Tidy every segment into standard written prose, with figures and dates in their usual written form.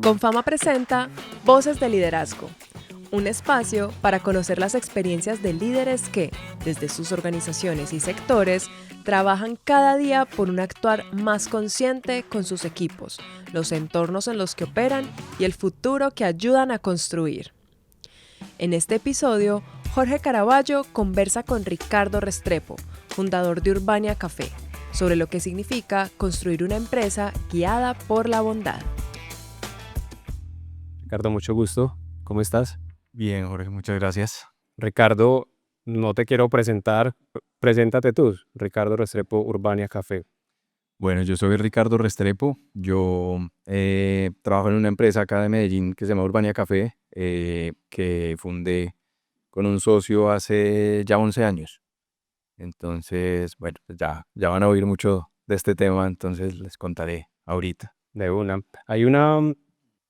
Confama presenta Voces de Liderazgo, un espacio para conocer las experiencias de líderes que, desde sus organizaciones y sectores, trabajan cada día por un actuar más consciente con sus equipos, los entornos en los que operan y el futuro que ayudan a construir. En este episodio, Jorge Caraballo conversa con Ricardo Restrepo, fundador de Urbania Café, sobre lo que significa construir una empresa guiada por la bondad. Ricardo, mucho gusto. ¿Cómo estás? Bien, Jorge, muchas gracias. Ricardo, no te quiero presentar. Preséntate tú, Ricardo Restrepo, Urbania Café. Bueno, yo soy Ricardo Restrepo. Yo trabajo en una empresa acá de Medellín que se llama Urbania Café, que fundé con un socio hace ya 11 años. Entonces, bueno, pues ya van a oír mucho de este tema, entonces les contaré ahorita. De una. Hay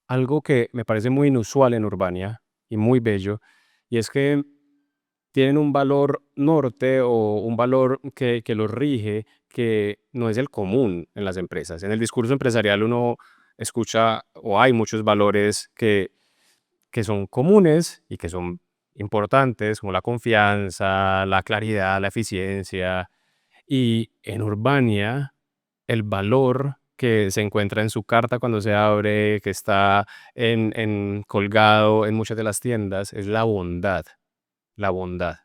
algo que me parece muy inusual en Urbania y muy bello, y es que tienen un valor norte o un valor que los rige, que no es el común en las empresas. En el discurso empresarial uno escucha o hay muchos valores que son comunes y que son importantes, como la confianza, la claridad, la eficiencia. Y en Urbania, el valor que se encuentra en su carta cuando se abre, que está colgado en muchas de las tiendas, es la bondad. La bondad.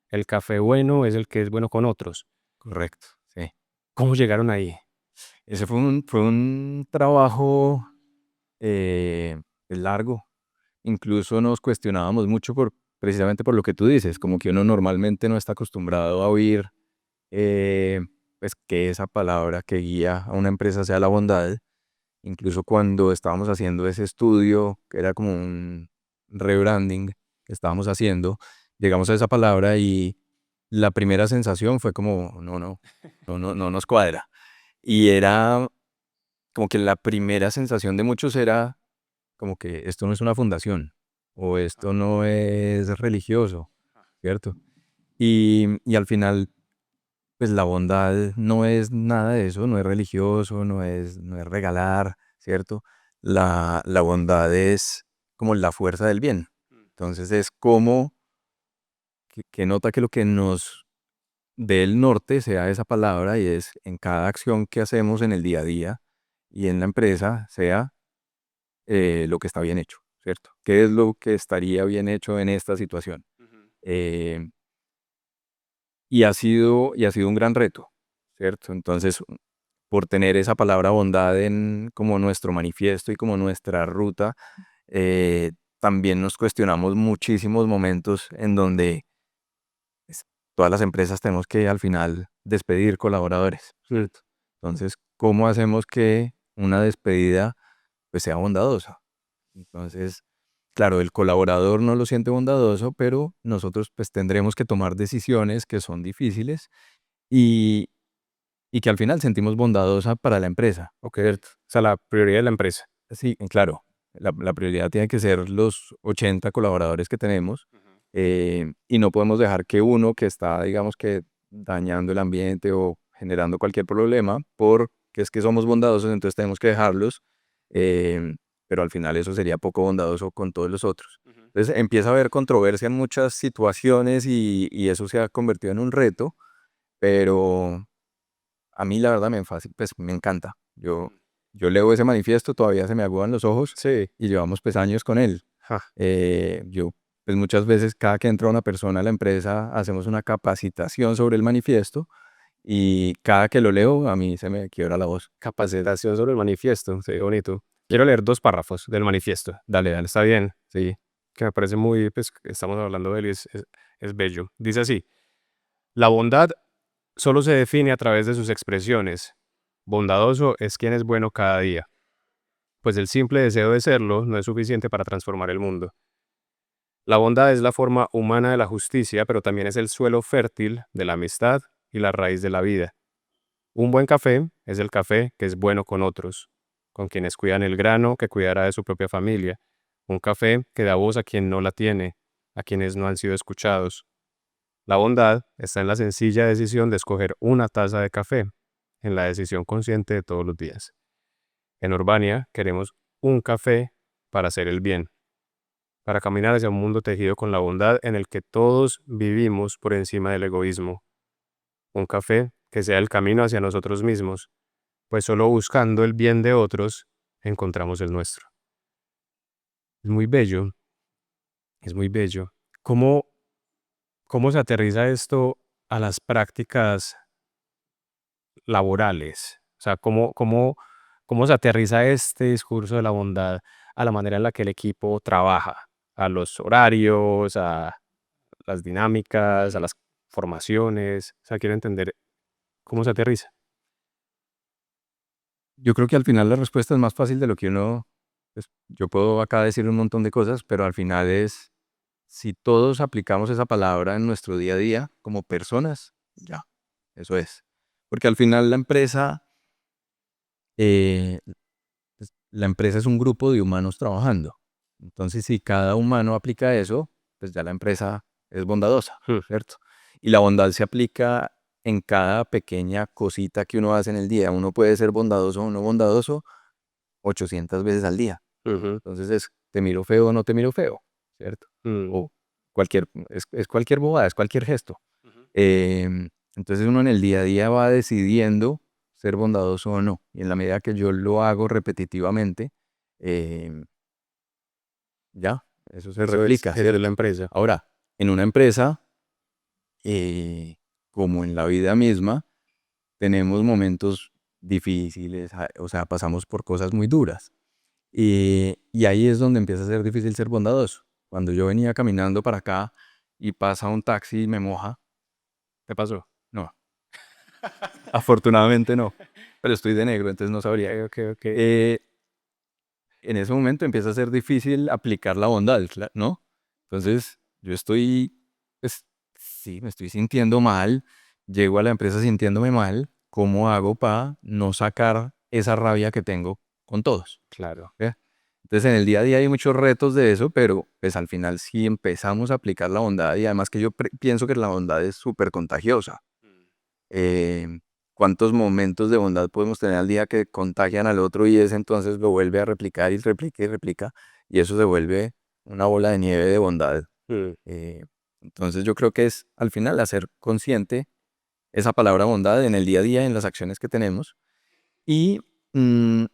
El café bueno es el que es bueno con otros. Correcto, sí. ¿Cómo llegaron ahí? Ese fue un trabajo largo. Incluso nos cuestionábamos mucho precisamente por lo que tú dices, como que uno normalmente no está acostumbrado a oír pues que esa palabra que guía a una empresa sea la bondad. Incluso cuando estábamos haciendo ese estudio, que era como un rebranding que estábamos haciendo, llegamos a esa palabra y la primera sensación fue como, no nos cuadra. Y era como que la primera sensación de muchos era como que esto no es una fundación o esto no es religioso, ¿cierto? Y al final, pues la bondad no es nada de eso, no es religioso, no es regalar, ¿cierto? La bondad es como la fuerza del bien. Entonces es como que nota que lo que nos dé el norte sea esa palabra y es en cada acción que hacemos en el día a día y en la empresa sea lo que está bien hecho, ¿cierto? ¿Qué es lo que estaría bien hecho en esta situación? Eh, y ha sido un gran reto, ¿cierto? Entonces, por tener esa palabra bondad como nuestro manifiesto y como nuestra ruta, eh, también nos cuestionamos muchísimos momentos en donde pues, todas las empresas tenemos que al final despedir colaboradores, ¿cierto? Entonces, ¿cómo hacemos que una despedida pues sea bondadosa? Entonces, claro, el colaborador no lo siente bondadoso, pero nosotros pues tendremos que tomar decisiones que son difíciles y, y que al final sentimos bondadosa para la empresa. Ok, o sea, la prioridad de la empresa. Sí, claro, la prioridad tiene que ser los 80 colaboradores que tenemos y no podemos dejar que uno que está, digamos que, dañando el ambiente o generando cualquier problema, porque es que somos bondadosos, entonces tenemos que dejarlos, eh, pero al final eso sería poco bondadoso con todos los otros. Entonces empieza a haber controversia en muchas situaciones y eso se ha convertido en un reto, pero a mí la verdad pues, me encanta. Yo leo ese manifiesto, todavía se me agudan los ojos Sí. y llevamos pues años con él. Ja. Yo pues muchas veces cada que entra una persona a la empresa hacemos una capacitación sobre el manifiesto y cada que lo leo a mí se me quiebra la voz. Capacitación sobre el manifiesto. Sí, bonito. Quiero leer 2 párrafos del manifiesto. Dale, dale. ¿Está bien? Sí. Que me parece muy, pues, estamos hablando de él y es bello. Dice así: la bondad solo se define a través de sus expresiones. Bondadoso es quien es bueno cada día, pues el simple deseo de serlo no es suficiente para transformar el mundo. La bondad es la forma humana de la justicia, pero también es el suelo fértil de la amistad y la raíz de la vida. Un buen café es el café que es bueno con otros, con quienes cuidan el grano que cuidará de su propia familia. Un café que da voz a quien no la tiene, a quienes no han sido escuchados. La bondad está en la sencilla decisión de escoger una taza de café, en la decisión consciente de todos los días. En Urbania queremos un café para hacer el bien, para caminar hacia un mundo tejido con la bondad en el que todos vivimos por encima del egoísmo. Un café que sea el camino hacia nosotros mismos, pues solo buscando el bien de otros encontramos el nuestro. Es muy bello, es muy bello. ¿Cómo se aterriza esto a las prácticas laborales? O sea, ¿cómo se aterriza este discurso de la bondad a la manera en la que el equipo trabaja? A los horarios, a las dinámicas, a las formaciones. O sea, quiero entender cómo se aterriza. Yo creo que al final la respuesta es más fácil de lo que uno, pues, yo puedo acá decir un montón de cosas, pero al final es, si todos aplicamos esa palabra en nuestro día a día como personas, ya, eso es. Porque al final eh, la empresa es un grupo de humanos trabajando. Entonces, si cada humano aplica eso, pues ya la empresa es bondadosa, Hmm. ¿cierto? Y la bondad se aplica en cada pequeña cosita que uno hace en el día. Uno puede ser bondadoso o no bondadoso 800 veces al día. Ujú, Entonces es, te miro feo o no te miro feo, ¿cierto? mm, O es cualquier bobada, es cualquier gesto. ujú. Entonces uno en el día a día va decidiendo ser bondadoso o no. Y en la medida que yo lo hago repetitivamente, em, ya, eso se replica, Eso es la ¿cierto? empresa. Ahora, en una empresa, eh, como en la vida misma, tenemos momentos difíciles, o sea, pasamos por cosas muy duras. Y ahí es donde empieza a ser difícil ser bondadoso. Cuando yo venía caminando para acá y pasa un taxi y me moja, ¿Qué pasó? no, afortunadamente no, pero estoy de negro, entonces no sabría. Ok, ok. Eh, en ese momento empieza a ser difícil aplicar la bondad, ¿no? Entonces yo estoy, pues sí, me estoy sintiendo mal, llego a la empresa sintiéndome mal, ¿cómo hago para no sacar esa rabia que tengo con todos? Claro. ¿Ve? Entonces en el día a día hay muchos retos de eso, pero pues al final sí empezamos a aplicar la bondad y además que yo pienso que la bondad es súper contagiosa. Eh, ¿Cuántos momentos de bondad podemos tener al día que contagian al otro y ese entonces lo vuelve a replicar y replica y replica y eso se vuelve una bola de nieve de bondad? Mm, Eh, entonces yo creo que es al final hacer consciente esa palabra bondad en el día a día, en las acciones que tenemos y mm,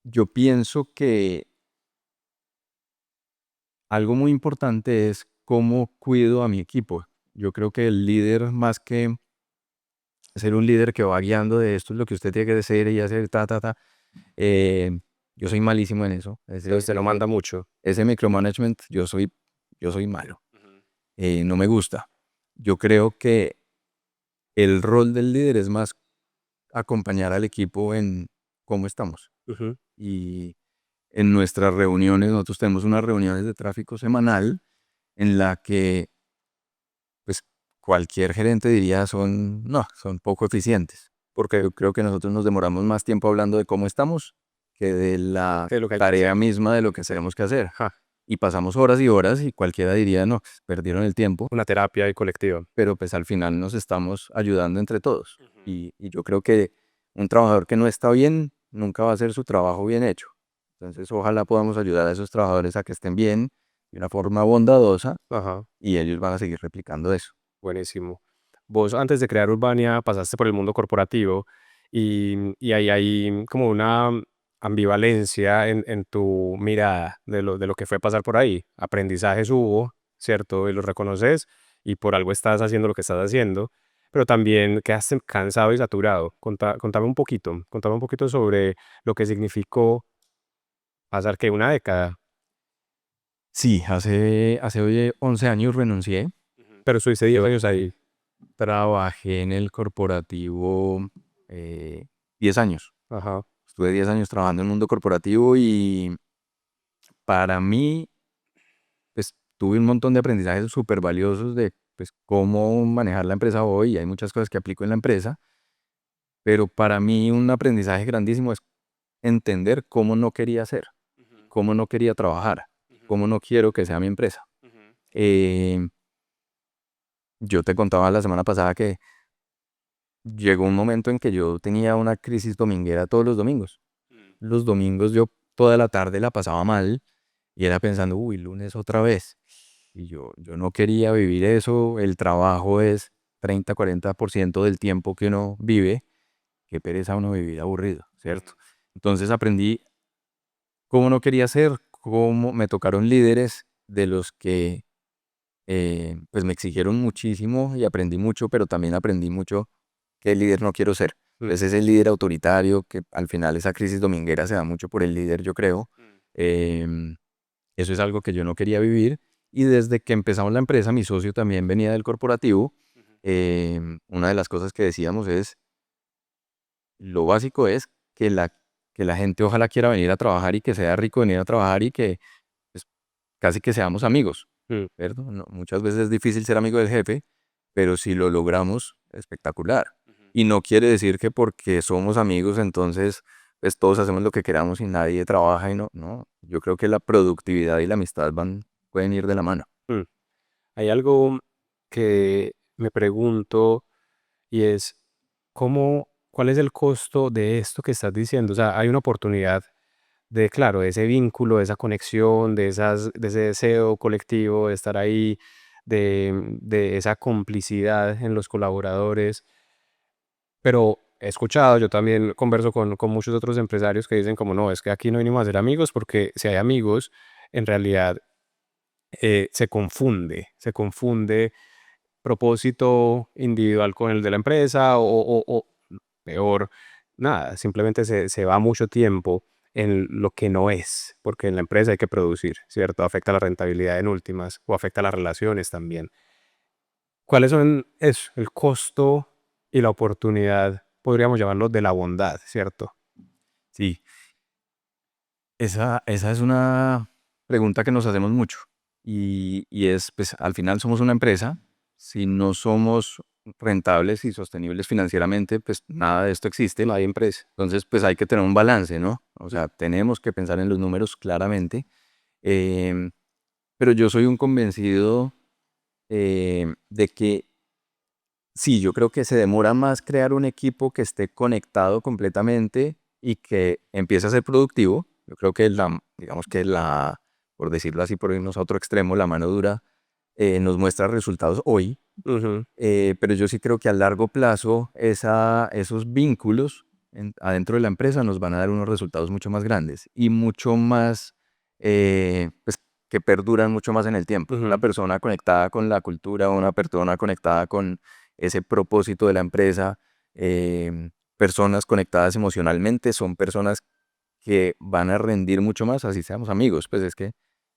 yo pienso que algo muy importante es cómo cuido a mi equipo. Yo creo que el líder, más que ser un líder que va guiando de esto es lo que usted tiene que hacer y hacer, eh, yo soy malísimo en eso. Entonces te lo manda mucho. Ese micromanagement, yo soy malo. Ujú, No me gusta. Yo creo que el rol del líder es más acompañar al equipo en cómo estamos. ujú. Y en nuestras reuniones, nosotros tenemos unas reuniones de tráfico semanal en la que pues cualquier gerente diría no, son poco eficientes, porque yo creo que nosotros nos demoramos más tiempo hablando de cómo estamos que de la ¿Qué es lo que hay que hacer? tarea misma de lo que tenemos que hacer. Ja, Y pasamos horas y horas y cualquiera diría, no, pues, perdieron el tiempo, una terapia y colectiva. pero pues al final nos estamos ayudando entre todos. Ujú. Y yo creo que un trabajador que no está bien nunca va a hacer su trabajo bien hecho. Entonces ojalá podamos ayudar a esos trabajadores a que estén bien de una forma bondadosa Ajá, y ellos van a seguir replicando eso. buenísimo. Vos antes de crear Urbania pasaste por el mundo corporativo y ahí hay como una ambivalencia en tu mirada de lo que fue pasar por ahí. Aprendizajes hubo, ¿cierto? Y los reconoces y por algo estás haciendo lo que estás haciendo, pero también quedaste cansado y saturado. Contame un poquito sobre lo que significó pasar que una década. Sí, hace hoy 11 años renuncié. Ujú. Pero estuviste 10 años ahí. Trabajé en el corporativo 10 años. Ajá. Estuve 10 años trabajando en el mundo corporativo y para mí, pues tuve un montón de aprendizajes súper valiosos de pues, cómo manejar la empresa hoy. Hay muchas cosas que aplico en la empresa, pero para mí un aprendizaje grandísimo es entender cómo no quería ser, Ujú, cómo no quería trabajar, ujú, cómo no quiero que sea mi empresa. ujú, Eh, yo te contaba la semana pasada que llegó un momento en que yo tenía una crisis dominguera todos los domingos. mm, Los domingos yo toda la tarde la pasaba mal y era pensando, uy, lunes otra vez. Y yo no quería vivir eso. El trabajo es 30-40% del tiempo que uno vive. Qué pereza uno vivir aburrido, ¿cierto? Entonces aprendí cómo no quería ser, cómo me tocaron líderes de los que pues me exigieron muchísimo y aprendí mucho, pero también aprendí mucho qué líder no quiero ser. Entonces ese líder autoritario, que al final esa crisis dominguera se da mucho por el líder, yo creo. em, Eso es algo que yo no quería vivir. Y desde que empezamos la empresa, mi socio también venía del corporativo. Una de las cosas que decíamos es, lo básico es que la gente ojalá quiera venir a trabajar y que sea rico venir a trabajar y que pues, casi que seamos amigos, Mm. ¿cierto? Muchas veces es difícil ser amigo del jefe, pero si lo logramos, espectacular. Y no quiere decir que porque somos amigos, entonces pues todos hacemos lo que queramos y nadie trabaja y no. Yo creo que la productividad y la amistad pueden ir de la mano. Mm. Hay algo que me pregunto y es, ¿cuál es el costo de esto que estás diciendo? O sea, hay una oportunidad de, claro, de ese vínculo, de esa conexión, de ese deseo colectivo de estar ahí, de esa complicidad en los colaboradores. Pero he escuchado, yo también converso con muchos otros empresarios que dicen como, no, es que aquí no venimos a ser amigos porque si hay amigos, en realidad se confunde propósito individual con el de la empresa o peor, nada, simplemente se va mucho tiempo en lo que no es, porque en la empresa hay que producir, ¿cierto? Afecta la rentabilidad en últimas o afecta las relaciones también. ¿Cuáles son eso? El costo y la oportunidad, podríamos llamarlo de la bondad, ¿cierto? Sí, esa es una pregunta que nos hacemos mucho. Y es, pues al final somos una empresa. Si no somos rentables y sostenibles financieramente, pues nada de esto existe. No hay empresa. Entonces, pues hay que tener un balance, ¿no? O sea, tenemos que pensar en los números claramente. em, pero yo soy un convencido de que sí, yo creo que se demora más crear un equipo que esté conectado completamente y que empiece a ser productivo. Yo creo que digamos que por decirlo así, por irnos a otro extremo, la mano dura nos muestra resultados hoy. Ujú. Pero yo sí creo que a largo plazo esos vínculos adentro de la empresa nos van a dar unos resultados mucho más grandes y mucho más, pues que perduran mucho más en el tiempo. Una Ujú. persona conectada con la cultura, una persona conectada con ese propósito de la empresa, personas conectadas emocionalmente, son personas que van a rendir mucho más, así seamos amigos. Pues es que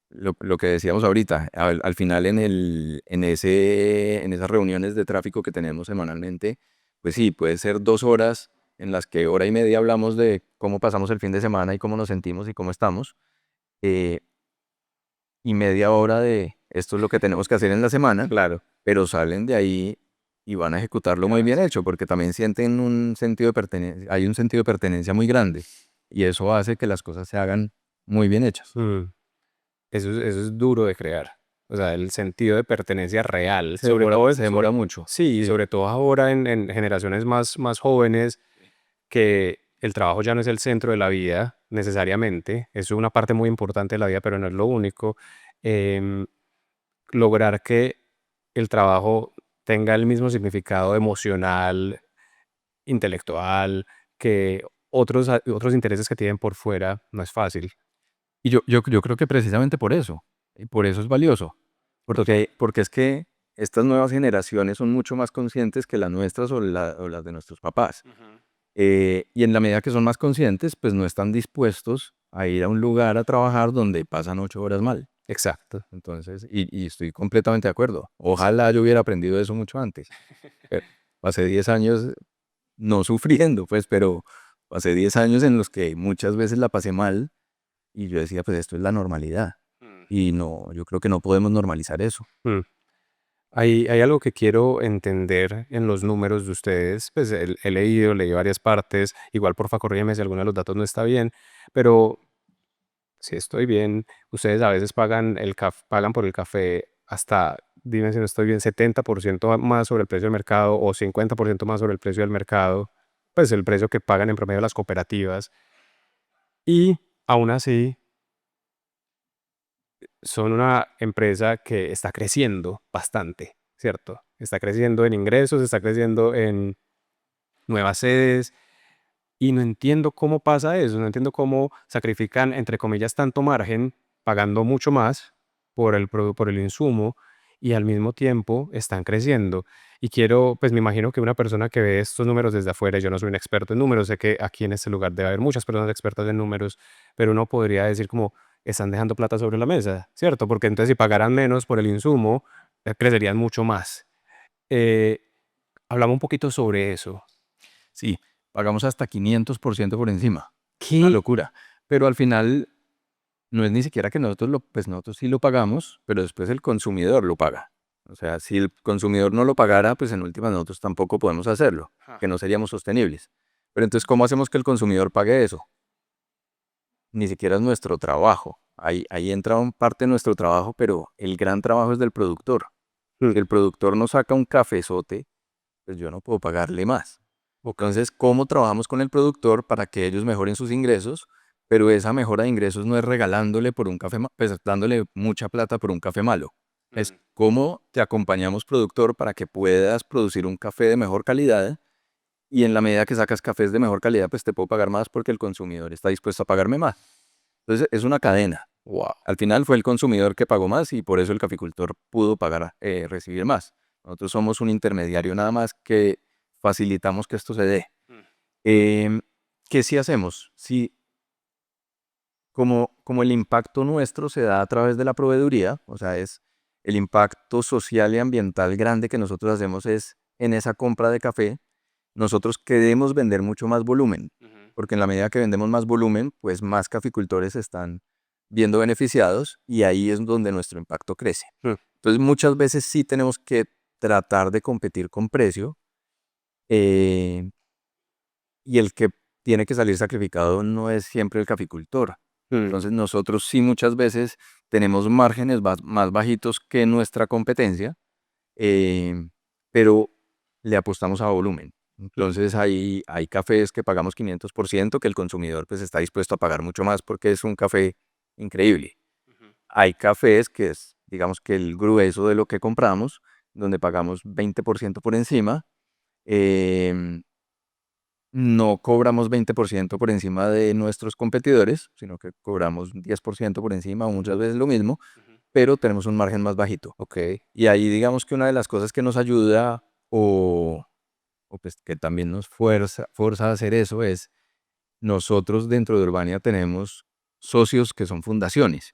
lo que decíamos ahorita, al final en esas reuniones de tráfico que tenemos semanalmente, pues sí, puede ser 2 horas en las que hora y media hablamos de cómo pasamos el fin de semana y cómo nos sentimos y cómo estamos, eh, y media hora de esto es lo que tenemos que hacer en la semana, Claro. pero salen de ahí y van a ejecutarlo muy bien hecho, porque también sienten un sentido de pertenencia, hay un sentido de pertenencia muy grande, y eso hace que las cosas se hagan muy bien hechas. Mm. Eso es duro de crear. O sea, el sentido de pertenencia real, Se sobre demora, todo, se demora mucho. sí, sobre todo ahora en generaciones más jóvenes, que el trabajo ya no es el centro de la vida necesariamente, es una parte muy importante de la vida, pero no es lo único. Em, Lograr que el trabajo tenga el mismo significado emocional, intelectual, que otros intereses que tienen por fuera, no es fácil. Y yo creo que precisamente por eso, y por eso es valioso, Total. porque es que estas nuevas generaciones son mucho más conscientes que las nuestras o las de nuestros papás. Y en la medida que son más conscientes, pues no están dispuestos a ir a un lugar a trabajar donde pasan 8 horas mal. Exacto. Entonces, y estoy completamente de acuerdo. Ojalá yo hubiera aprendido eso mucho antes. Pero pasé 10 años no sufriendo, pues, pero pasé 10 años en los que muchas veces la pasé mal y yo decía, pues esto es la normalidad. Y no, yo creo que no podemos normalizar eso. Mm. Hay algo que quiero entender en los números de ustedes. Pues leí varias partes. Igual, porfa, corrígeme si alguno de los datos no está bien. Pero si estoy bien, ustedes a veces pagan por el café hasta, dime si no estoy bien, 70% más sobre el precio del mercado o 50% más sobre el precio del mercado. Pues el precio que pagan en promedio las cooperativas. Y Aún así, son una empresa que está creciendo bastante, ¿cierto? Está creciendo en ingresos, está creciendo en nuevas sedes y no entiendo cómo pasa eso, no entiendo cómo sacrifican, entre comillas, tanto margen, pagando mucho más por el insumo y al mismo tiempo están creciendo. Y quiero, pues me imagino que una persona que ve estos números desde afuera, yo no soy un experto en números, sé que aquí en este lugar debe haber muchas personas expertas en números, pero uno podría decir como están dejando plata sobre la mesa, ¿cierto? Porque entonces si pagaran menos por el insumo, crecerían mucho más. Eh, Hablamos un poquito sobre eso. Sí, pagamos hasta 500% por encima. Una ¿Qué? locura. Pero al final no es ni siquiera que nosotros pues nosotros sí lo pagamos, pero después el consumidor lo paga. O sea, si el consumidor no lo pagara, pues en últimas nosotros tampoco podemos hacerlo, que no seríamos sostenibles. Pero entonces, ¿cómo hacemos que el consumidor pague eso? Ni siquiera es nuestro trabajo. Ahí entra un parte de nuestro trabajo, pero el gran trabajo es del productor. Mm, Si el productor no saca un cafezote, pues yo no puedo pagarle más. ok. Entonces, ¿cómo trabajamos con el productor para que ellos mejoren sus ingresos? Pero esa mejora de ingresos no es regalándole por un café, pues dándole mucha plata por un café malo. Es Mm, cómo te acompañamos productor para que puedas producir un café de mejor calidad y en la medida que sacas cafés de mejor calidad, pues te puedo pagar más porque el consumidor está dispuesto a pagarme más. Entonces, es una cadena. wow. Al final fue el consumidor que pagó más y por eso el caficultor pudo pagar, recibir más. Nosotros somos un intermediario nada más que facilitamos que esto se dé. Mm, Em, ¿Qué sí hacemos? Sí, como el impacto nuestro se da a través de la proveeduría, o sea, es el impacto social y ambiental grande que nosotros hacemos es en esa compra de café, nosotros queremos vender mucho más volumen, ujú, porque en la medida que vendemos más volumen, pues más caficultores están viendo beneficiados y ahí es donde nuestro impacto crece. mm, Entonces muchas veces sí tenemos que tratar de competir con precio, eh, y el que tiene que salir sacrificado no es siempre el caficultor. mm, Entonces nosotros sí muchas veces tenemos márgenes más bajitos que nuestra competencia, eh, pero le apostamos a volumen. mm, Entonces hay cafés que pagamos 500% que el consumidor pues está dispuesto a pagar mucho más porque es un café increíble. ujú, Hay cafés que es, digamos que el grueso de lo que compramos, donde pagamos 20% por encima. em, no cobramos 20% por encima de nuestros competidores, sino que cobramos 10% por encima, o muchas veces lo mismo, ujú. pero tenemos un margen más bajito. Ok. Y ahí digamos que una de las cosas que nos ayuda o pues que también nos fuerza a hacer eso es nosotros dentro de Urbania tenemos socios que son fundaciones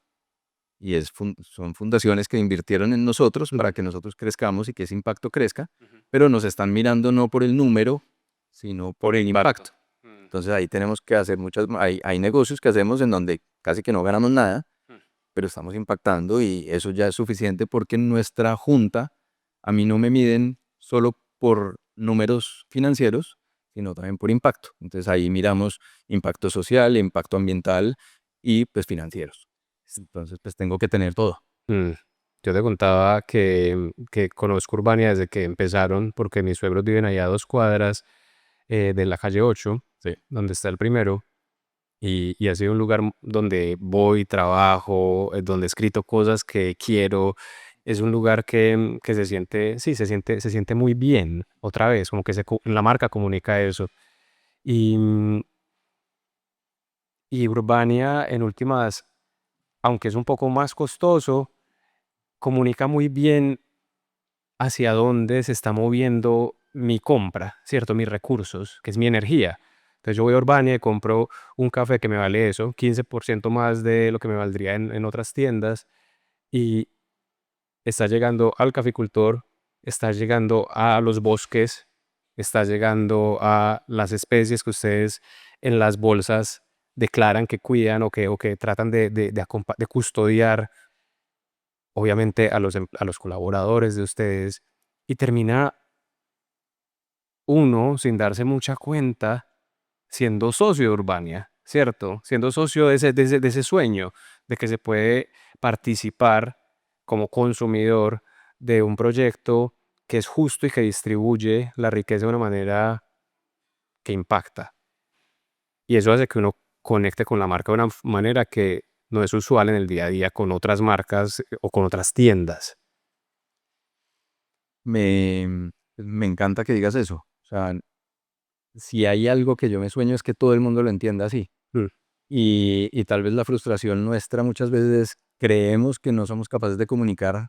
y son fundaciones que invirtieron en nosotros para Mm, que nosotros crezcamos y que ese impacto crezca, ujú. pero nos están mirando no por el número, sino Por por el impacto. impacto. Mm, Entonces ahí tenemos que hacer hay negocios que hacemos en donde casi que no ganamos nada, mm, pero estamos impactando y eso ya es suficiente porque en nuestra junta a mí no me miden solo por números financieros, sino también por impacto. Entonces ahí miramos impacto social, impacto ambiental y pues financieros. Entonces pues tengo que tener todo. mm. Yo te contaba que conozco Urbania desde que empezaron, porque mis suegros viven allá a 2 cuadras de la calle 8, Sí. donde está el primero, y ha sido un lugar donde voy, trabajo, donde he escrito cosas que quiero. Es un lugar que se siente, sí, se siente muy bien, otra vez, como que la marca comunica eso. Y, y Urbania, en últimas, aunque es un poco más costoso, comunica muy bien hacia dónde se está moviendo mi compra, ¿cierto? Mis recursos, que es mi energía. Entonces yo voy a Urbania y compro un café que me vale eso, 15% más de lo que me valdría en otras tiendas, y está llegando al caficultor, está llegando a los bosques, está llegando a las especies que ustedes en las bolsas declaran que cuidan o que tratan de custodiar, obviamente a los colaboradores de ustedes, y termina uno, sin darse mucha cuenta, siendo socio de Urbania, ¿cierto? Siendo socio de ese sueño, de que se puede participar como consumidor de un proyecto que es justo y que distribuye la riqueza de una manera que impacta. Y eso hace que uno conecte con la marca de una manera que no es usual en el día a día con otras marcas o con otras tiendas. Me encanta que digas eso. O sea, si hay algo que yo me sueño es que todo el mundo lo entienda así. Mm, Y tal vez la frustración nuestra muchas veces creemos que no somos capaces de comunicar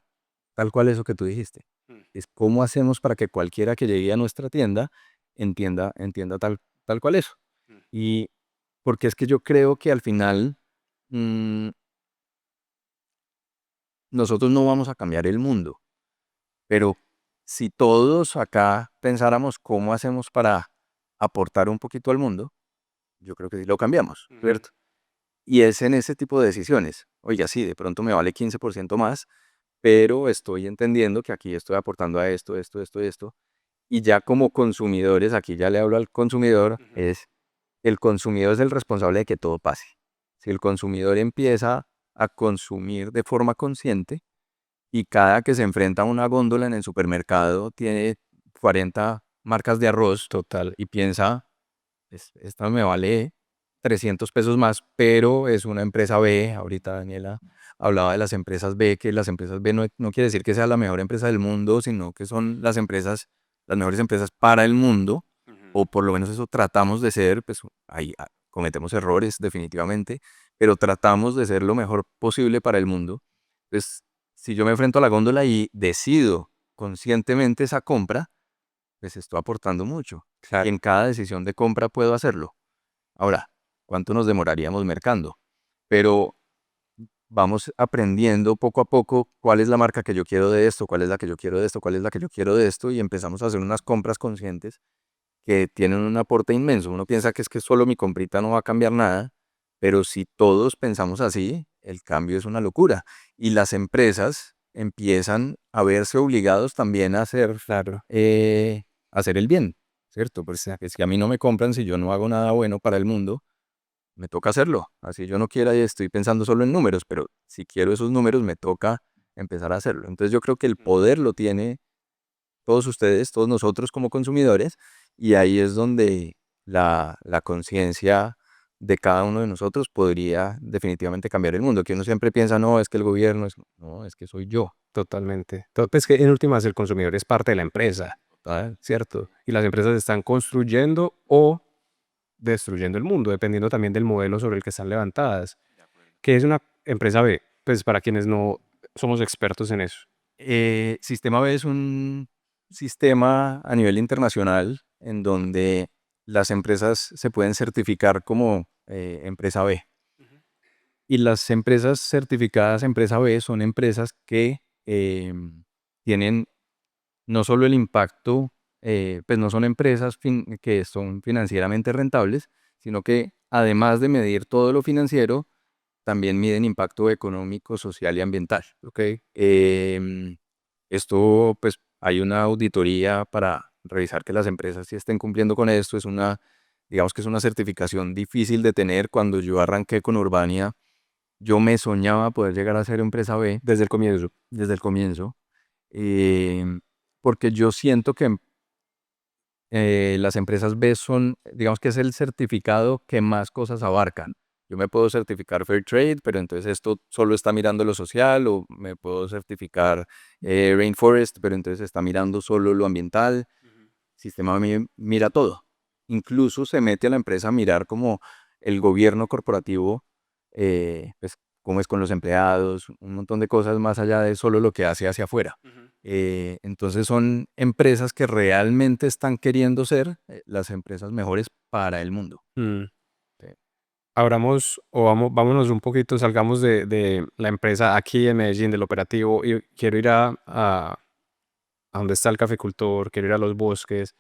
tal cual eso que tú dijiste. mm, Es cómo hacemos para que cualquiera que llegue a nuestra tienda entienda tal cual eso. mm. Y porque es que yo creo que al final mm, nosotros no vamos a cambiar el mundo, pero si todos acá pensáramos cómo hacemos para aportar un poquito al mundo, yo creo que sí lo cambiamos, Ujú. ¿cierto? Y es en ese tipo de decisiones. Oiga, sí, de pronto me vale 15% más, pero estoy entendiendo que aquí estoy aportando a esto, esto, esto, esto. Y ya como consumidores, aquí ya le hablo al consumidor, Ujú. es el consumidor es el responsable de que todo pase. Si el consumidor empieza a consumir de forma consciente y cada que se enfrenta a una góndola en el supermercado tiene 40 marcas de arroz Total. y piensa, esta me vale 300 pesos más, pero es una empresa B. Ahorita Daniela hablaba de las empresas B, que las empresas B no quiere decir que sea la mejor empresa del mundo, sino que son las empresas, las mejores empresas para el mundo, Ujú. o por lo menos eso tratamos de ser, pues ahí cometemos errores definitivamente, pero tratamos de ser lo mejor posible para el mundo. Entonces, si yo me enfrento a la góndola y decido conscientemente esa compra, pues estoy aportando mucho. Y Claro. en cada decisión de compra puedo hacerlo. Ahora, ¿cuánto nos demoraríamos mercando? Pero vamos aprendiendo poco a poco cuál es la marca que yo quiero de esto, cuál es la que yo quiero de esto, cuál es la que yo quiero de esto, y empezamos a hacer unas compras conscientes que tienen un aporte inmenso. Uno piensa que es que solo mi comprita no va a cambiar nada, pero si todos pensamos así, el cambio es una locura. Y las empresas empiezan a verse obligados también Claro. a hacer el bien, ¿cierto? Porque Exacto. si a mí no me compran, si yo no hago nada bueno para el mundo, me toca hacerlo. Así yo no quiera y estoy pensando solo en números, pero si quiero esos números, me toca empezar a hacerlo. Entonces yo creo que el poder lo tiene todos ustedes, todos nosotros como consumidores, y ahí es donde la conciencia de cada uno de nosotros podría definitivamente cambiar el mundo, que uno siempre piensa, no, es que el gobierno es, no, es que soy yo. Totalmente. Pues que en últimas el consumidor es parte de la empresa, Total. ¿cierto? Y las empresas están construyendo o destruyendo el mundo, dependiendo también del modelo sobre el que están levantadas. ¿Qué es una empresa B? Pues para quienes no somos expertos en eso. Sistema B es un sistema a nivel internacional en donde las empresas se pueden certificar como empresa B. Y las empresas certificadas empresa B son empresas que tienen no solo el impacto, pues no son empresas que son financieramente rentables, sino que además de medir todo lo financiero, también miden impacto económico, social y ambiental. ¿Ok? Em, Esto, pues hay una auditoría para revisar que las empresas sí estén cumpliendo con esto. Digamos que es una certificación difícil de tener. Cuando yo arranqué con Urbania, yo me soñaba poder llegar a ser empresa B Desde el comienzo. desde el comienzo, porque yo siento que las empresas B son, digamos que es el certificado que más cosas abarcan. Yo me puedo certificar Fair Trade, pero entonces esto solo está mirando lo social, o me puedo certificar Rainforest, pero entonces está mirando solo lo ambiental. Sistema mira todo. Incluso se mete a la empresa a mirar como el gobierno corporativo, pues cómo es con los empleados, un montón de cosas más allá de solo lo que hace hacia afuera. Ujú. Entonces son empresas que realmente están queriendo ser las empresas mejores para el mundo. Mm. Sí. Abramos o vámonos un poquito, salgamos de la empresa aquí en Medellín, del operativo, y quiero ir a donde está el caficultor, quiero ir a los bosques.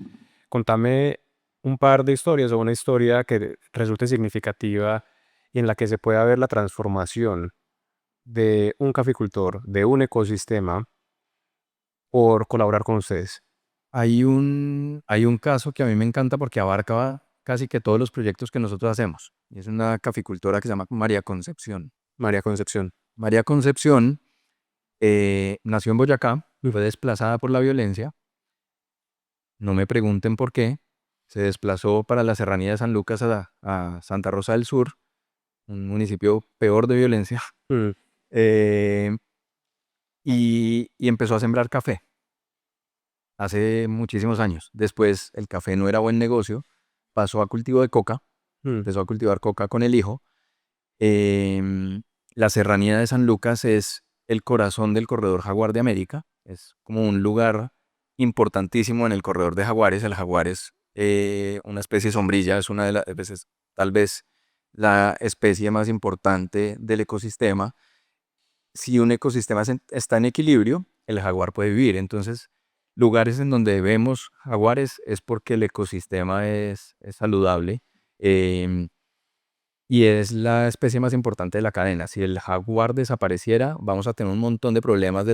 Contame un par de historias o una historia que resulte significativa y en la que se pueda ver la transformación de un caficultor, de un ecosistema, por colaborar con ustedes. Hay un caso que a mí me encanta porque abarca casi que todos los proyectos que nosotros hacemos. Y es una caficultora que se llama María Concepción. María Concepción. María Concepción nació en Boyacá, fue desplazada por la violencia. No me pregunten por qué. Se desplazó para la serranía de San Lucas a Santa Rosa del Sur, un municipio peor de violencia, Mm, eh, y empezó a sembrar café hace muchísimos años. Después el café no era buen negocio, pasó a cultivo de coca, mm, empezó a cultivar coca con el hijo. Em, la serranía de San Lucas es el corazón del corredor Jaguar de América, es como un lugar importantísimo en el corredor de jaguares. El jaguar es una especie sombrilla, es una de las veces, tal vez la especie más importante del ecosistema. Si un ecosistema está en equilibrio, el jaguar puede vivir. Entonces, lugares en donde vemos jaguares es porque el ecosistema es saludable. em, y es la especie más importante de la cadena. Si el jaguar desapareciera, vamos a tener un montón de problemas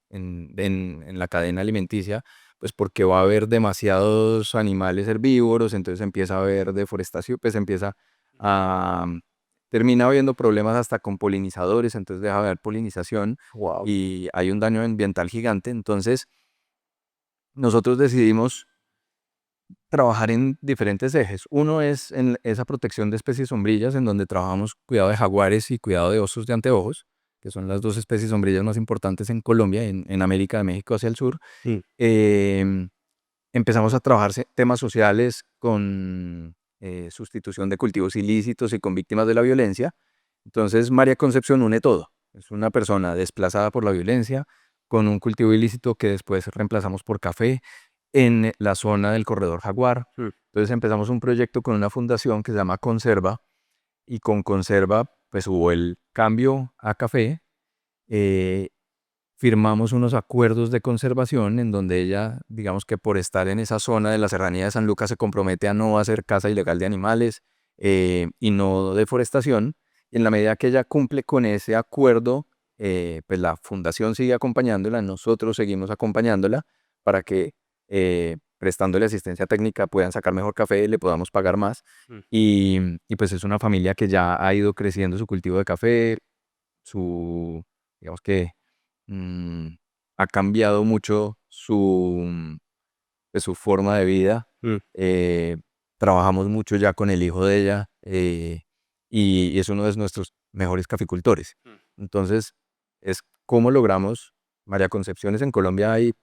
en la cadena alimenticia, pues porque va a haber demasiados animales herbívoros, entonces empieza a haber deforestación, pues empieza a... termina habiendo problemas hasta con polinizadores, entonces deja de haber polinización wow. y hay un daño ambiental gigante. Entonces, nosotros decidimos trabajar en diferentes ejes. Uno es en esa protección de especies sombrillas, en donde trabajamos cuidado de jaguares y cuidado de osos de anteojos, que son las dos especies sombrillas más importantes en Colombia, en América, de México hacia el sur. Mm, Em, Empezamos a trabajar temas sociales con sustitución de cultivos ilícitos y con víctimas de la violencia. Entonces, María Concepción une todo. Es una persona desplazada por la violencia, con un cultivo ilícito que después reemplazamos por café en la zona del corredor Jaguar. mm. Entonces empezamos un proyecto con una fundación que se llama Conserva, y con Conserva pues hubo el cambio a café. eh, Firmamos unos acuerdos de conservación en donde ella, digamos que por estar en esa zona de la serranía de San Lucas, se compromete a no hacer caza ilegal de animales y no deforestación. Y en la medida que ella cumple con ese acuerdo, pues la fundación sigue acompañándola, nosotros seguimos acompañándola para que prestándole asistencia técnica puedan sacar mejor café, le podamos pagar más. Mm. Y pues es una familia que ya ha ido creciendo su cultivo de café, digamos que mm, ha cambiado mucho pues, su forma de vida. Mm. eh, Trabajamos mucho ya con el hijo de ella, y es uno de nuestros mejores caficultores. Mm. Entonces, es cómo logramos, María Concepciones en Colombia hay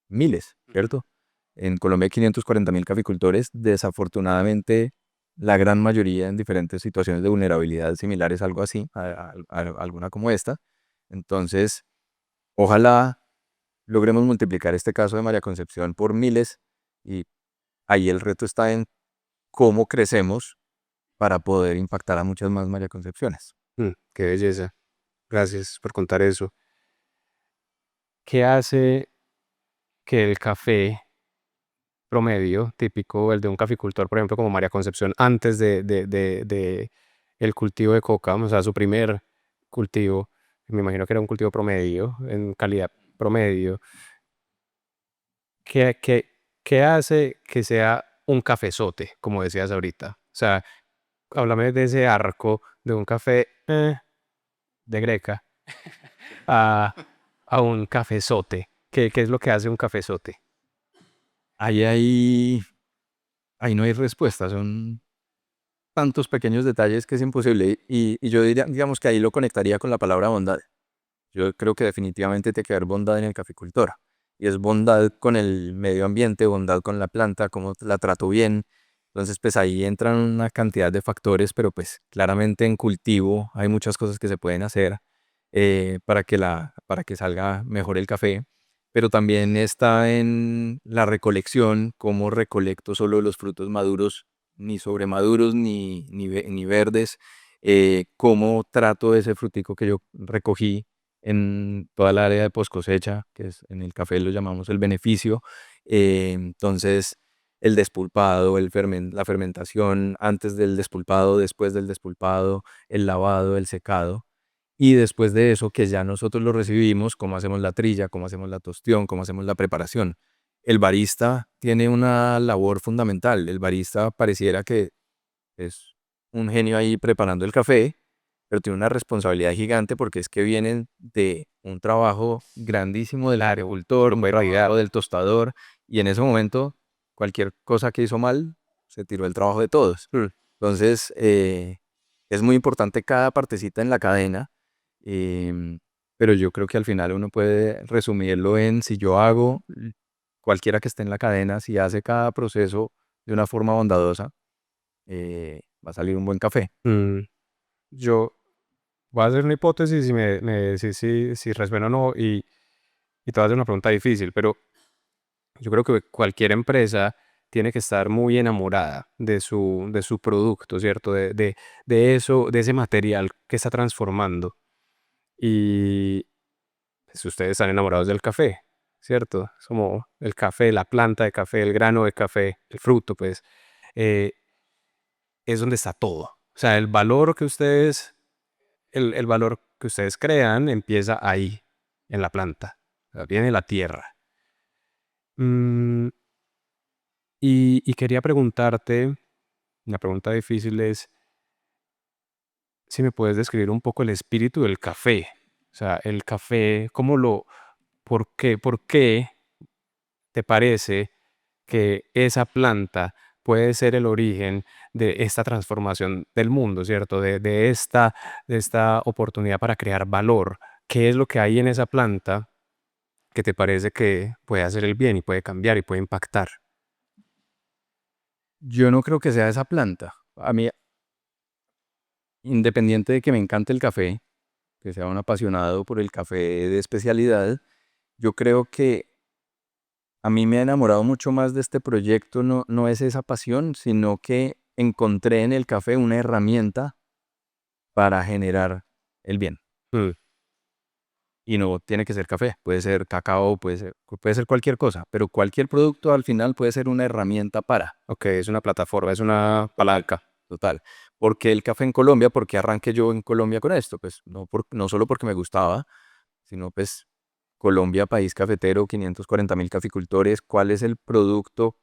miles, Ujú. ¿cierto? En Colombia hay 540.000 caficultores. Desafortunadamente, la gran mayoría en diferentes situaciones de vulnerabilidad similares, algo así, a alguna como esta. Entonces, ojalá logremos multiplicar este caso de María Concepción por miles, y ahí el reto está en cómo crecemos para poder impactar a muchas más María Concepciones. Qué belleza. Gracias por contar eso. ¿Qué hace que el café promedio, típico, el de un caficultor, por ejemplo, como María Concepción, antes de el cultivo de coca, o sea, su primer cultivo, me imagino que era un cultivo promedio, en calidad promedio, ¿qué hace que sea un cafezote, como decías ahorita? O sea, háblame de ese arco de un café de Greca a, a un cafezote. ¿Qué es lo que hace un cafezote? Ahí, ahí no hay respuesta, son tantos pequeños detalles que es imposible, y yo diría, digamos que ahí lo conectaría con la palabra bondad. Yo creo que definitivamente tiene que haber bondad en el caficultor, y es bondad con el medio ambiente, bondad con la planta, cómo la trato bien. Entonces, pues ahí entran una cantidad de factores, pero pues claramente en cultivo hay muchas cosas que se pueden hacer para que salga mejor el café, pero también está en la recolección, cómo recolecto solo los frutos maduros, ni sobremaduros, ni verdes, cómo trato ese frutico que yo recogí en toda la área de post cosecha, que es en el café lo llamamos el beneficio. Entonces, el despulpado, la fermentación antes del despulpado, después del despulpado, el lavado, el secado. Y después de eso, que ya nosotros lo recibimos, cómo hacemos la trilla, cómo hacemos la tostión, cómo hacemos la preparación. El barista tiene una labor fundamental. El barista pareciera que es un genio ahí preparando el café, pero tiene una responsabilidad gigante porque es que vienen de un trabajo grandísimo del agricultor, muy rayado del tostador, y en ese momento cualquier cosa que hizo mal se tiró el trabajo de todos. Mm, Entonces, Es muy importante cada partecita en la cadena, pero yo creo que al final uno puede resumirlo en si yo hago, cualquiera que esté en la cadena, si hace cada proceso de una forma bondadosa, va a salir un buen café. Mm, Yo voy a hacer una hipótesis y me decís si resuena o no, y te voy a hacer una pregunta difícil, pero yo creo que cualquier empresa tiene que estar muy enamorada de su producto, ¿cierto? De eso, de ese material que está transformando. Y pues, ustedes están enamorados del café, ¿cierto? Es como el café, la planta de café, el grano de café, el fruto, pues, eh, es donde está todo. O sea, el valor que ustedes crean empieza ahí, en la planta. O sea, viene de la tierra. Mm, y quería preguntarte, una pregunta difícil es si me puedes describir un poco el espíritu del café. O sea, el café, por qué te parece que esa planta puede ser el origen de esta transformación del mundo, ¿cierto? De esta oportunidad para crear valor. ¿Qué es lo que hay en esa planta que te parece que puede hacer el bien y puede cambiar y puede impactar? Yo no creo que sea esa planta. A mí, independiente de que me encante el café, que sea un apasionado por el café de especialidad, yo creo que a mí me ha enamorado mucho más de este proyecto, no es esa pasión, sino que encontré en el café una herramienta para generar el bien. Mm, Y no tiene que ser café, puede ser cacao, puede ser cualquier cosa, pero cualquier producto al final puede ser una herramienta para, ok, es una plataforma, es una palanca. total. Porque el café en Colombia, ¿por qué arranqué yo en Colombia con esto? Pues no solo porque me gustaba, sino pues Colombia, país cafetero, 540.000 caficultores, ¿cuál es el producto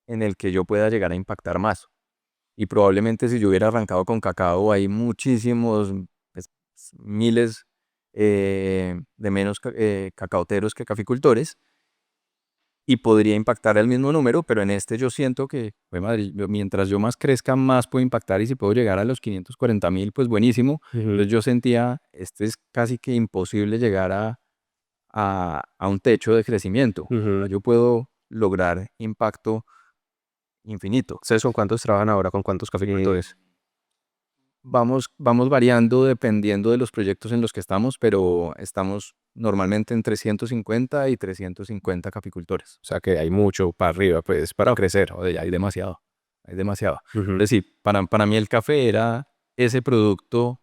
en el que yo pueda llegar a impactar más? Y probablemente si yo hubiera arrancado con cacao, hay muchísimos, pues, miles de menos cacaoteros que caficultores y podría impactar el mismo número, pero en este yo siento que, jue madre, mientras yo más crezca, más puedo impactar y si puedo llegar a los 540.000, pues buenísimo. Ujú, Entonces yo sentía, este es casi que imposible llegar a un techo de crecimiento. O sea, ujú. yo puedo lograr impacto infinito. ¿Ustedes con cuántos trabajan ahora? ¿Con cuántos Eh, caficultores? vamos variando dependiendo de los proyectos en los que estamos, pero estamos normalmente entre 150 y 350 caficultores. O sea que hay mucho para arriba, pues, para crecer. Joder, hay demasiado, hay demasiado. Ujú, Entonces sí, para mí el café era ese producto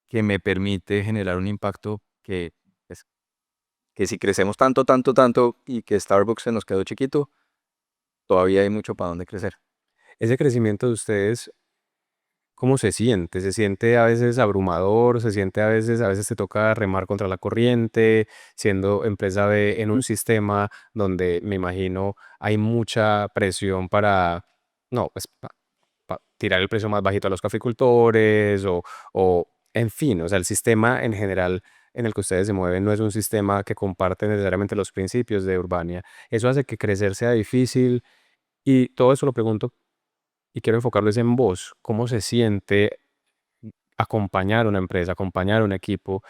que me permite generar un impacto pues, que si crecemos tanto, tanto, tanto y que Starbucks se nos quedó chiquito, todavía hay mucho para dónde crecer. Ese crecimiento de ustedes, ¿cómo se siente? ¿Se siente a veces abrumador? ¿Se siente a veces te toca remar contra la corriente, siendo empresa B en un sistema donde me imagino hay mucha presión para, no, pues, tirar el precio más bajito a los caficultores o, en fin, o sea, el sistema en general en el que ustedes se mueven no es un sistema que comparte necesariamente los principios de Urbania. Eso hace que crecer sea difícil y todo eso lo pregunto y quiero enfocarlo es en vos. ¿Cómo se siente acompañar una empresa, acompañar un equipo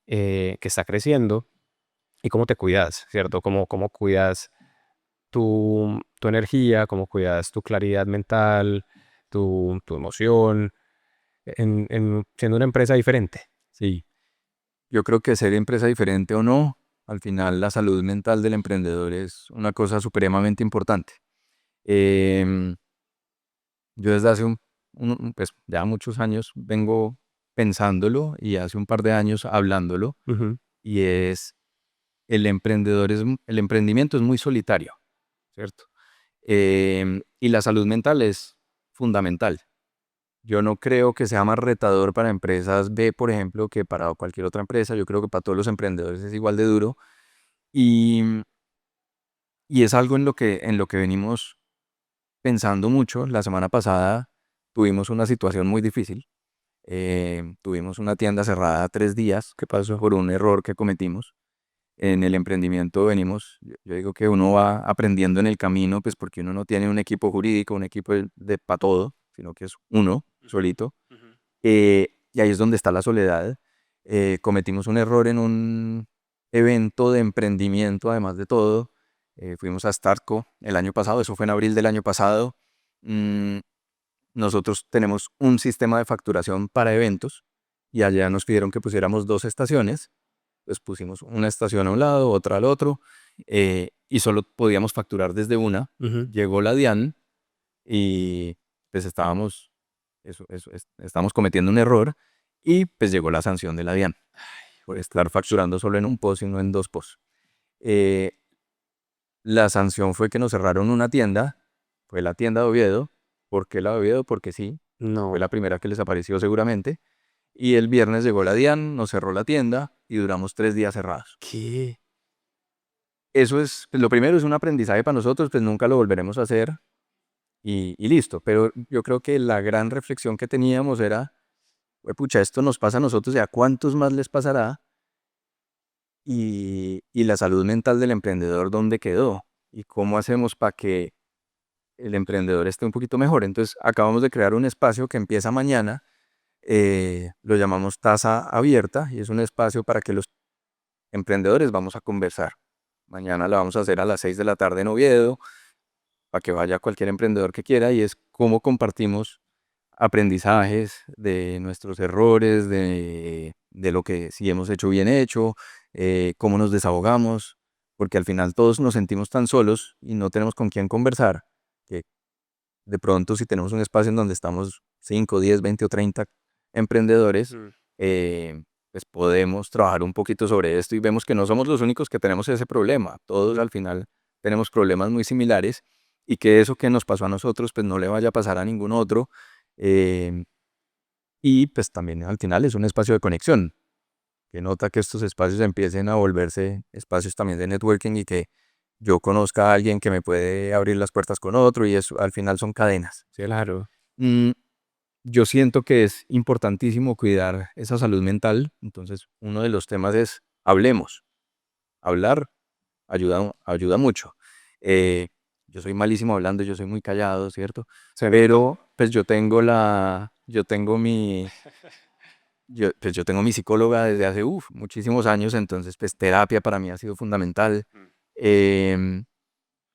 que está creciendo y cómo te cuidas, ¿cierto? Cómo cuidas tu energía, cómo cuidas tu claridad mental, tu emoción, siendo una empresa diferente. Sí, yo creo que ser empresa diferente o no, al final la salud mental del emprendedor es una cosa supremamente importante. Em, yo desde hace pues ya muchos años vengo pensándolo y hace un par de años hablándolo Ujú, y es el emprendimiento es muy solitario, ¿cierto? Y la salud mental es fundamental. Yo no creo que sea más retador para empresas B, por ejemplo, que para cualquier otra empresa. Yo creo que para todos los emprendedores es igual de duro. Y, y es algo en lo que venimos pensando mucho. La semana pasada tuvimos una situación muy difícil. Tuvimos una tienda cerrada 3 días ¿qué pasó? por un error que cometimos. En el emprendimiento venimos, yo digo que uno va aprendiendo en el camino, pues porque uno no tiene un equipo jurídico, un equipo para todo, sino que es uno Ujú, solito. ujú. Y ahí es donde está la soledad. Cometimos un error en un evento de emprendimiento, además de todo. Fuimos a Startco el año pasado, eso fue en abril del año pasado. Mm, Nosotros tenemos un sistema de facturación para eventos y allá nos pidieron que pusiéramos 2 estaciones. Pues pusimos una estación a un lado, otra al otro, y solo podíamos facturar desde una. Ujú. Llegó la DIAN y pues estábamos cometiendo un error y pues llegó la sanción de la DIAN por estar facturando solo en un POS y no en 2 POS. Eh, la sanción fue que nos cerraron una tienda, fue la tienda de Oviedo. ¿Por qué la de Oviedo? Porque sí, fue No. la primera que les apareció seguramente. Y el viernes llegó la DIAN, nos cerró la tienda y duramos 3 días cerrados. ¿Qué? Eso es, pues, lo primero es un aprendizaje para nosotros, pues nunca lo volveremos a hacer y listo. Pero yo creo que la gran reflexión que teníamos era, pucha, esto nos pasa a nosotros y a cuántos más les pasará, y la salud mental del emprendedor, ¿dónde quedó? ¿Y cómo hacemos para que el emprendedor esté un poquito mejor? Entonces, acabamos de crear un espacio que empieza mañana, lo llamamos Taza Abierta, y es un espacio para que los emprendedores vamos a conversar. Mañana la vamos a hacer a las 6 de la tarde en Oviedo, para que vaya cualquier emprendedor que quiera, y es cómo compartimos aprendizajes de nuestros errores, de lo que sí hemos hecho bien hecho, cómo nos desahogamos, porque al final todos nos sentimos tan solos y no tenemos con quién conversar, que de pronto si tenemos un espacio en donde estamos 5, 10, 20 o 30 emprendedores, Mm. pues podemos trabajar un poquito sobre esto y vemos que no somos los únicos que tenemos ese problema. Todos al final tenemos problemas muy similares y que eso que nos pasó a nosotros pues no le vaya a pasar a ningún otro. em, y pues también al final es un espacio de conexión, que nota que estos espacios empiecen a volverse espacios también de networking y que yo conozca a alguien que me puede abrir las puertas con otro y eso al final son cadenas. Sí, claro. Mm, yo siento que es importantísimo cuidar esa salud mental, entonces uno de los temas es hablemos. Hablar ayuda mucho. Eh, yo soy malísimo hablando, yo soy muy callado, ¿cierto? Se nota. Pero pues yo tengo mi psicóloga desde hace muchísimos años, entonces pues terapia para mí ha sido fundamental. Mm. Em,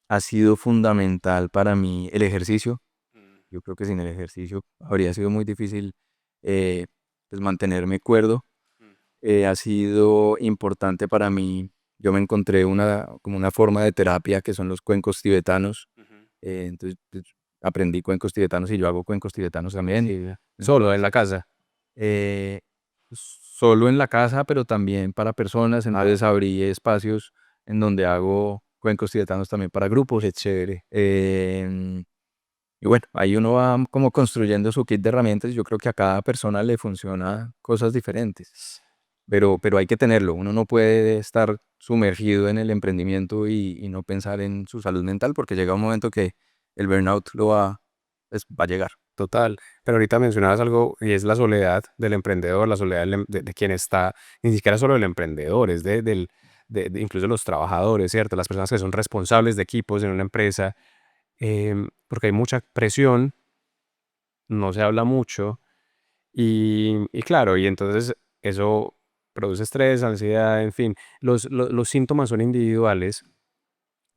Ha sido fundamental para mí el ejercicio. Mm. Yo creo que sin el ejercicio habría sido muy difícil, eh, pues mantenerme cuerdo. Mm. Ha sido importante para mí. Yo me encontré como una forma de terapia que son los cuencos tibetanos. Ujú. Entonces pues, aprendí cuencos tibetanos y yo hago cuencos tibetanos también. Sí, solo en la casa. Eh, Solo en la casa, pero también para personas. Entonces abrí espacios en donde hago cuencos tibetanos también para grupos. Qué chévere. Y bueno, ahí uno va como construyendo su kit de herramientas y yo creo que a cada persona le funciona cosas diferentes. Pero hay que tenerlo. Uno no puede estar sumergido en el emprendimiento y no pensar en su salud mental porque llega un momento que el burnout pues, va a llegar. Total. Pero ahorita mencionabas algo y es la soledad del emprendedor, la soledad de quien está, ni siquiera solo del emprendedor, es de incluso los trabajadores, ¿cierto? Las personas que son responsables de equipos en una empresa, porque hay mucha presión, no se habla mucho y claro, y entonces eso produce estrés, ansiedad, en fin. Los síntomas son individuales,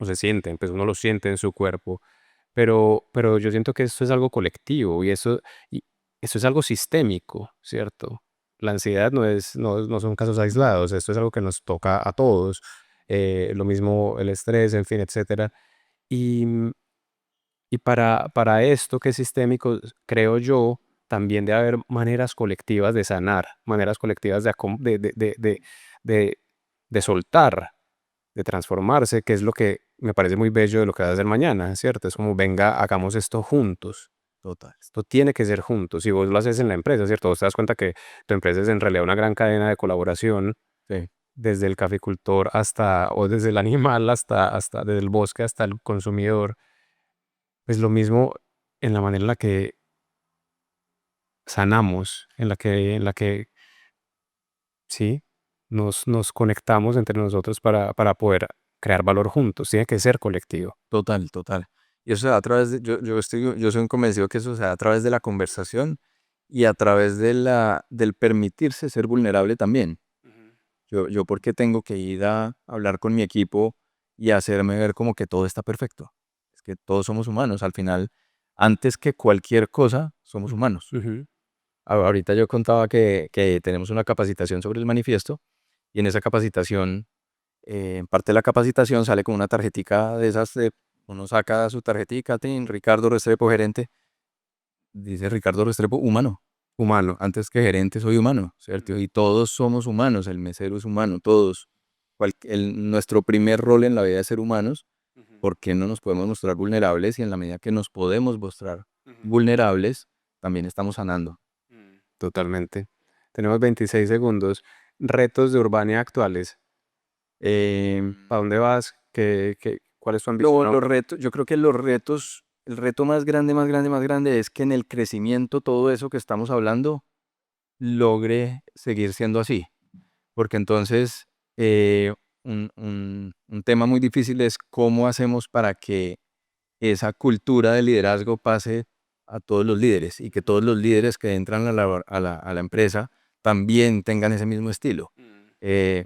o se sienten, pues uno los siente en su cuerpo, pero yo siento que esto es algo colectivo y eso es algo sistémico, ¿cierto? La ansiedad no son casos aislados, esto es algo que nos toca a todos, lo mismo el estrés, en fin, etcétera. Y, y para esto que es sistémico, creo yo, también debe haber maneras colectivas de sanar, maneras colectivas de de soltar, de transformarse, que es lo que me parece muy bello de lo que vas a hacer mañana, ¿cierto? Es como, venga, hagamos esto juntos. Total. Esto tiene que ser juntos. Si vos lo haces en la empresa, ¿cierto? Vos te das cuenta que tu empresa es en realidad una gran cadena de colaboración, Sí, desde el caficultor o desde el animal hasta desde el bosque hasta el consumidor. Pues lo mismo en la manera en la que sanamos, en la que sí, nos conectamos entre nosotros para poder crear valor juntos. Tiene que ser colectivo. total. Y eso se da a través yo soy un convencido que eso se da a través de la conversación y a través del permitirse ser vulnerable también. Yo ¿por qué tengo que ir a hablar con mi equipo y hacerme ver como que todo está perfecto? Es que todos somos humanos, al final, antes que cualquier cosa, somos humanos. Ujú. Ahorita yo contaba que tenemos una capacitación sobre el manifiesto y en esa capacitación, en parte de la capacitación sale con una tarjetica de esas, uno saca su tarjetica, tin, Ricardo Restrepo, gerente, dice Ricardo Restrepo, humano. Humano, antes que gerente soy humano, ¿cierto? Y todos somos humanos, el mesero es humano, todos. Nuestro primer rol en la vida es ser humanos. ¿Por qué no nos podemos mostrar vulnerables? Y en la medida que nos podemos mostrar vulnerables, también estamos sanando. Totalmente. Tenemos 26 segundos. Retos de Urbania actuales. ¿Para dónde vas? ¿Cuál es tu ambición? Los retos, yo creo que los retos, el reto más grande, más grande, más grande es que en el crecimiento todo eso que estamos hablando logre seguir siendo así. Porque entonces un tema muy difícil es cómo hacemos para que esa cultura de liderazgo pase a todos los líderes y que todos los líderes que entran a la empresa también tengan ese mismo estilo. Eh,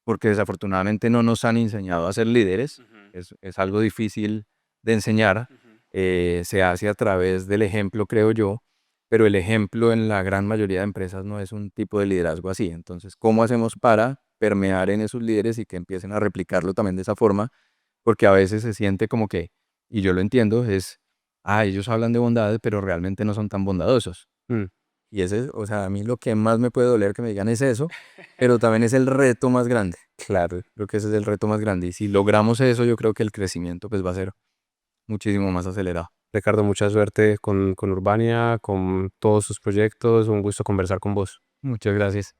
Porque desafortunadamente no nos han enseñado a ser líderes, es algo difícil de enseñar, se hace a través del ejemplo, creo yo, pero el ejemplo en la gran mayoría de empresas no es un tipo de liderazgo así. Entonces, ¿cómo hacemos para permear en esos líderes y que empiecen a replicarlo también de esa forma? Porque a veces se siente como que, y yo lo entiendo, ellos hablan de bondad, pero realmente no son tan bondadosos. Mm, Y ese, o sea, a mí lo que más me puede doler que me digan es eso, pero también es el reto más grande. claro. Creo que ese es el reto más grande. Y si logramos eso, yo creo que el crecimiento pues va a ser muchísimo más acelerado. Ricardo, mucha suerte con Urbania, con todos sus proyectos. Un gusto conversar con vos. Muchas gracias.